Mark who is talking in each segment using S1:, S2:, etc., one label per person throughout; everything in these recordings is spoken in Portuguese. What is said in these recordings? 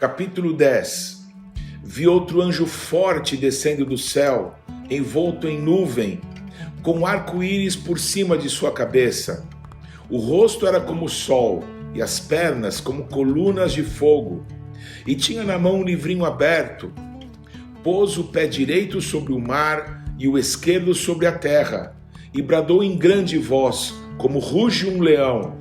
S1: Capítulo 10. Vi outro anjo forte descendo do céu, envolto em nuvem, com um arco-íris por cima de sua cabeça. O rosto era como o sol, e as pernas como colunas de fogo. E tinha na mão um livrinho aberto. Pôs o pé direito sobre o mar e o esquerdo sobre a terra, e bradou em grande voz, como ruge um leão.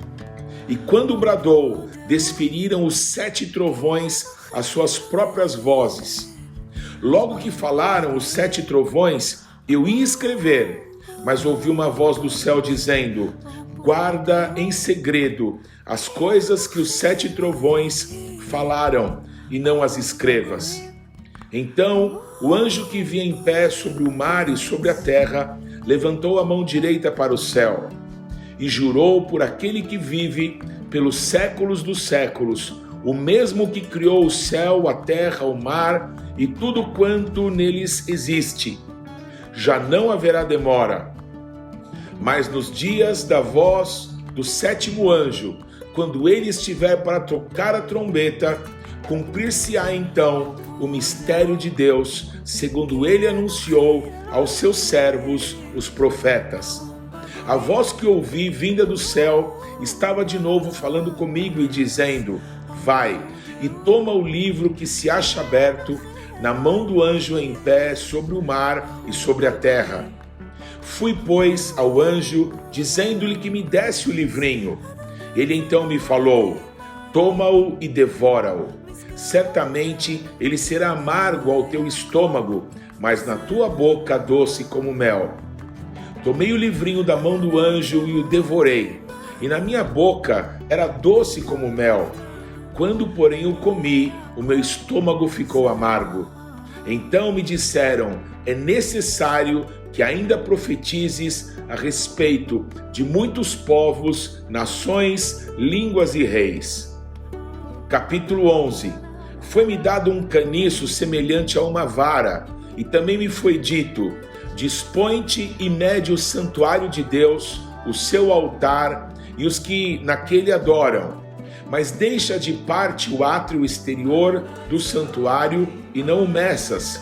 S1: E quando bradou, desferiram os 7 trovões as suas próprias vozes. Logo que falaram os 7 trovões, eu ia escrever, mas ouvi uma voz do céu dizendo: guarda em segredo as coisas que os 7 trovões falaram, e não as escrevas. Então o anjo que via em pé sobre o mar e sobre a terra levantou a mão direita para o céu e jurou por aquele que vive pelos séculos dos séculos, o mesmo que criou o céu, a terra, o mar e tudo quanto neles existe. Já não haverá demora, mas nos dias da voz do 7º anjo, quando ele estiver para tocar a trombeta, cumprir-se-á então o mistério de Deus, segundo ele anunciou aos seus servos, os profetas. A voz que ouvi vinda do céu estava de novo falando comigo e dizendo: vai e toma o livro que se acha aberto na mão do anjo em pé sobre o mar e sobre a terra. Fui, pois, ao anjo, dizendo-lhe que me desse o livrinho. Ele então me falou: toma-o e devora-o. Certamente ele será amargo ao teu estômago, mas na tua boca doce como mel. Tomei o livrinho da mão do anjo e o devorei, e na minha boca era doce como mel. Quando, porém, o comi, o meu estômago ficou amargo. Então me disseram: é necessário que ainda profetizes a respeito de muitos povos, nações, línguas e reis. Capítulo 11. Foi-me dado um caniço semelhante a uma vara, e também me foi dito: dispõe-te e mede o santuário de Deus, o seu altar e os que naquele adoram. Mas deixa de parte o átrio exterior do santuário e não o meças,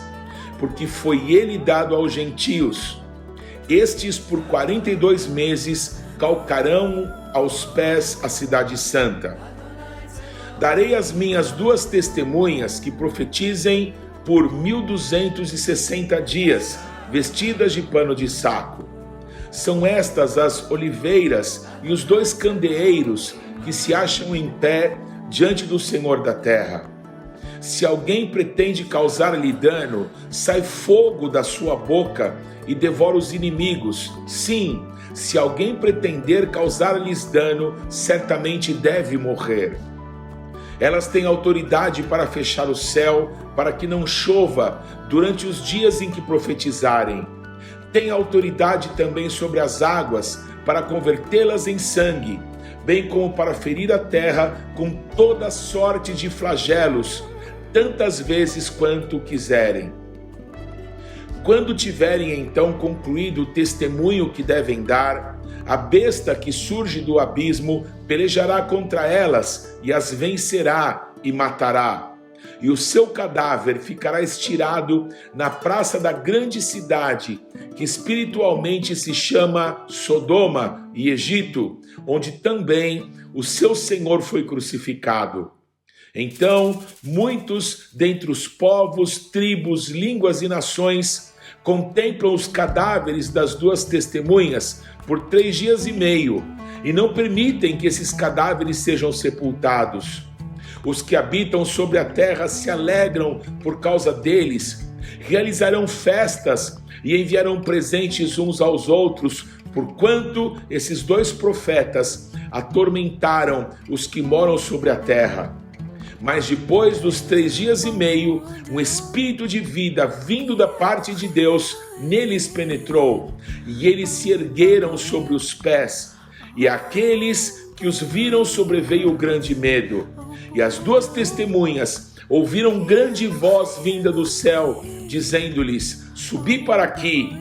S1: porque foi ele dado aos gentios. Estes por 42 meses calcarão aos pés a cidade santa. Darei as minhas 2 testemunhas que profetizem por 1260 dias, vestidas de pano de saco. São estas as oliveiras e os 2 candeeiros que se acham em pé diante do Senhor da terra. Se alguém pretende causar-lhe dano, sai fogo da sua boca e devora os inimigos. Sim, se alguém pretender causar-lhes dano, certamente deve morrer. Elas têm autoridade para fechar o céu, para que não chova durante os dias em que profetizarem. Têm autoridade também sobre as águas, para convertê-las em sangue, bem como para ferir a terra com toda sorte de flagelos, tantas vezes quanto quiserem. Quando tiverem então concluído o testemunho que devem dar, a besta que surge do abismo pelejará contra elas e as vencerá e matará. E o seu cadáver ficará estirado na praça da grande cidade, que espiritualmente se chama Sodoma e Egito, onde também o seu Senhor foi crucificado. Então, muitos dentre os povos, tribos, línguas e nações contemplam os cadáveres das 2 testemunhas por 3 dias e meio, e não permitem que esses cadáveres sejam sepultados. Os que habitam sobre a terra se alegram por causa deles, realizarão festas e enviarão presentes uns aos outros, porquanto esses 2 profetas atormentaram os que moram sobre a terra. Mas depois dos 3 dias e meio, um espírito de vida vindo da parte de Deus neles penetrou, e eles se ergueram sobre os pés, e àqueles que os viram sobreveio o grande medo. E as 2 testemunhas ouviram grande voz vinda do céu, dizendo-lhes: subi para aqui.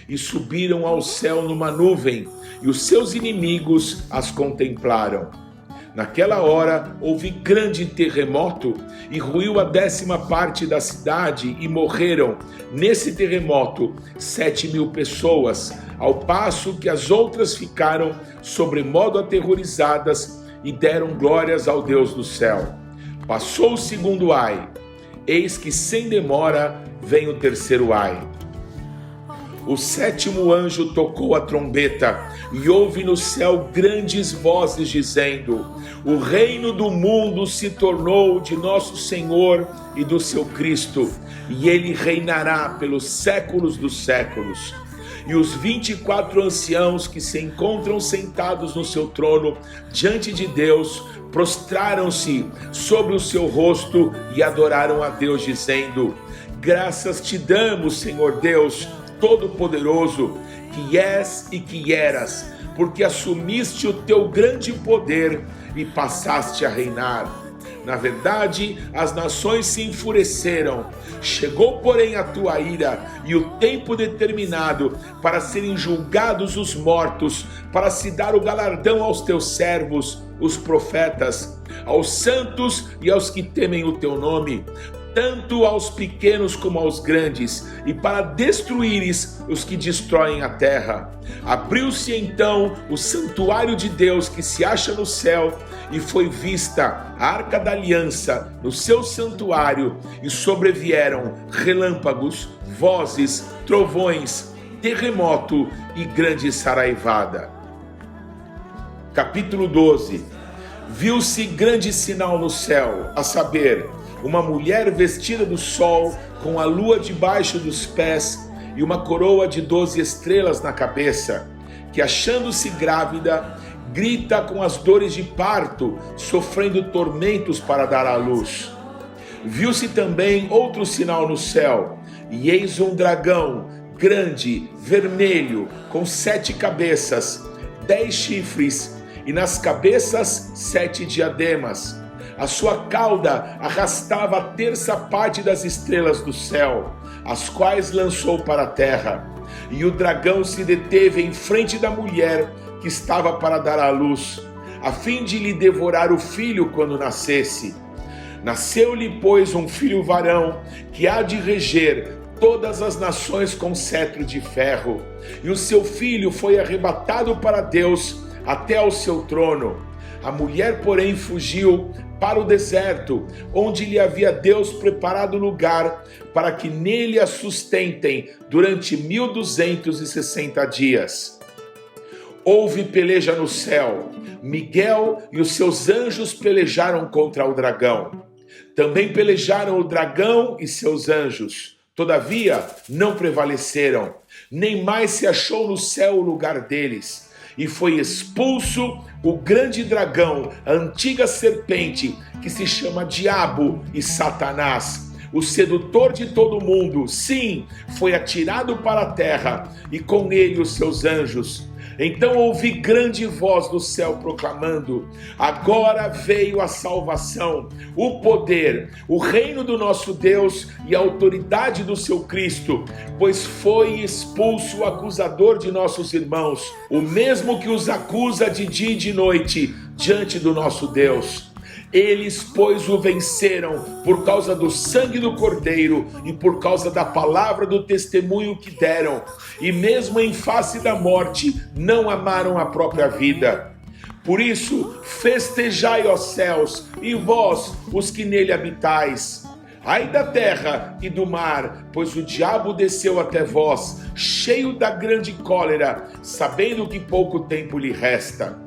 S1: E subiram ao céu numa nuvem, e os seus inimigos as contemplaram. Naquela hora houve grande terremoto e ruiu a 10ª parte da cidade e morreram nesse terremoto 7.000 pessoas, ao passo que as outras ficaram sobremodo aterrorizadas e deram glórias ao Deus do céu. Passou o segundo ai, eis que sem demora vem o terceiro ai. O 7º anjo tocou a trombeta e houve no céu grandes vozes dizendo: o reino do mundo se tornou de nosso Senhor e do seu Cristo, e ele reinará pelos séculos dos séculos. E os 24 anciãos que se encontram sentados no seu trono diante de Deus prostraram-se sobre o seu rosto e adoraram a Deus, dizendo: graças te damos, Senhor Deus Todo-Poderoso, que és e que eras, porque assumiste o teu grande poder e passaste a reinar. Na verdade, as nações se enfureceram. Chegou, porém, a tua ira e o tempo determinado para serem julgados os mortos, para se dar o galardão aos teus servos, os profetas, aos santos e aos que temem o teu nome, tanto aos pequenos como aos grandes, e para destruíres os que destroem a terra. Abriu-se então o santuário de Deus que se acha no céu, e foi vista a arca da aliança no seu santuário, e sobrevieram relâmpagos, vozes, trovões, terremoto e grande saraivada. Capítulo 12. Viu-se grande sinal no céu, a saber, uma mulher vestida do sol, com a lua debaixo dos pés e uma coroa de 12 estrelas na cabeça, que, achando-se grávida, grita com as dores de parto, sofrendo tormentos para dar à luz. Viu-se também outro sinal no céu, e eis um dragão grande, vermelho, com 7 cabeças, 10 chifres, e nas cabeças 7 diademas. A sua cauda arrastava a 1/3 parte das estrelas do céu, as quais lançou para a terra. E o dragão se deteve em frente da mulher que estava para dar à luz, a fim de lhe devorar o filho quando nascesse. Nasceu-lhe, pois, um filho varão, que há de reger todas as nações com cetro de ferro. E o seu filho foi arrebatado para Deus até ao seu trono. A mulher, porém, fugiu para o deserto, onde lhe havia Deus preparado lugar para que nele a sustentem durante 1260 dias. Houve peleja no céu. Miguel e os seus anjos pelejaram contra o dragão. Também pelejaram o dragão e seus anjos. Todavia, não prevaleceram, nem mais se achou no céu o lugar deles. E foi expulso o grande dragão, a antiga serpente, que se chama Diabo e Satanás, o sedutor de todo mundo. Sim, foi atirado para a terra, e com ele os seus anjos. Então ouvi grande voz do céu proclamando: agora veio a salvação, o poder, o reino do nosso Deus e a autoridade do seu Cristo, pois foi expulso o acusador de nossos irmãos, o mesmo que os acusa de dia e de noite diante do nosso Deus. Eles, pois, o venceram por causa do sangue do Cordeiro e por causa da palavra do testemunho que deram, e mesmo em face da morte não amaram a própria vida. Por isso, festejai, ó céus, e vós, os que nele habitais. Ai da terra e do mar, pois o diabo desceu até vós, cheio da grande cólera, sabendo que pouco tempo lhe resta.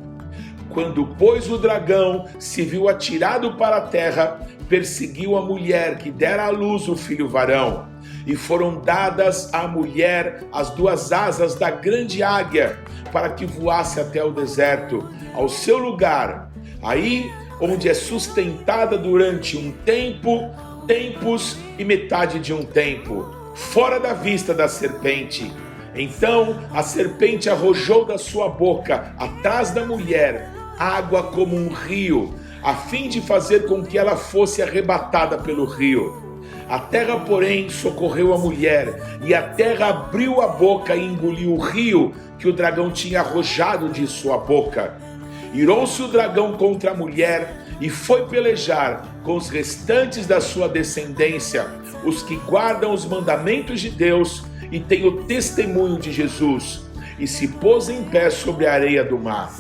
S1: Quando, pois, o dragão se viu atirado para a terra, perseguiu a mulher que dera à luz o filho varão. E foram dadas à mulher as 2 asas da grande águia, para que voasse até o deserto, ao seu lugar, aí onde é sustentada durante um tempo, tempos e metade de um tempo, fora da vista da serpente. Então a serpente arrojou da sua boca, atrás da mulher, água como um rio, a fim de fazer com que ela fosse arrebatada pelo rio. A terra, porém, socorreu a mulher, e a terra abriu a boca e engoliu o rio que o dragão tinha arrojado de sua boca. Irou-se o dragão contra a mulher e foi pelejar com os restantes da sua descendência, os que guardam os mandamentos de Deus e têm o testemunho de Jesus, e se pôs em pé sobre a areia do mar.